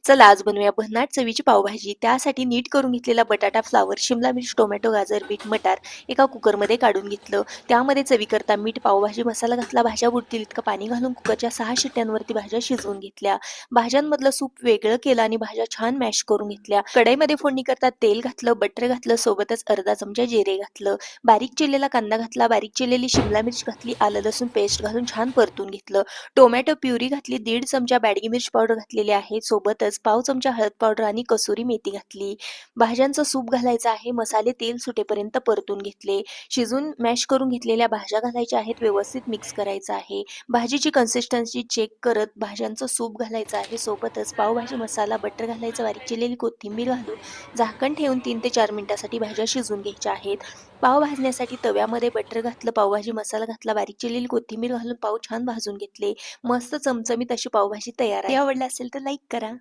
चला आज बनवूया भन्नाट चवीची पावभाजी. त्यासाठी नीट करून घेतलेला बटाटा, फ्लॉवर, शिमला मिर्च, टोमॅटो, गाजर, बीट, मटार एका कुकरमध्ये काढून घेतलं. त्यामध्ये चवीकरता मीठ, पावभाजी मसाला घातला. भाज्या बुडतील इतकं पाणी घालून कुकरच्या 6 शिट्ट्यांवरती भाज्या शिजवून घेतल्या. भाज्यांमधलं सूप वेगळं केलं आणि भाज्या छान मॅश करून घेतल्या. कढईमध्ये फोडणी करता तेल घातलं, बटर घातलं, सोबतच अर्धा चमचा जिरे घातलं. बारीक चिरलेला कांदा घातला, बारीक चिरलेली शिमला मिर्च घातली, आलं लसूण पेस्ट घालून छान परतून घेतलं. टोमॅटो प्युरी घातली, 1.5 चमचा बॅडगी मिर्च पावडर घातलेली आहे. सोबतच पाव चमचा हळद पावडर आणि कसुरी मेथी घातली. भाज्यांचं सूप घालायचं आहे. मसाले तेल सुटेपर्यंत परतून घेतले. शिजून मॅश करून घेतलेल्या भाज्या घालायच्या आहेत. व्यवस्थित मिक्स करायचं आहे. भाजीची कन्सिस्टन्सी चेक करत भाज्यांचं सूप घालायचं आहे. सोबतच पावभाजी मसाला, बटर घालायचं, बारीक चिरलेली कोथिंबीर घालून झाकण ठेवून 3 ते 4 मिनिटासाठी भाज्या शिजवून घ्यायच्या आहेत. पाव भाजण्यासाठी तव्यामध्ये बटर घातलं, पावभाजी मसाला घातला, बारीक चिरलेली कोथिंबीर घालून पाव छान भाजून घेतले. मस्त चमचमीत अशी पावभाजी तयार आहे. आवडली असेल तर लाईक करा.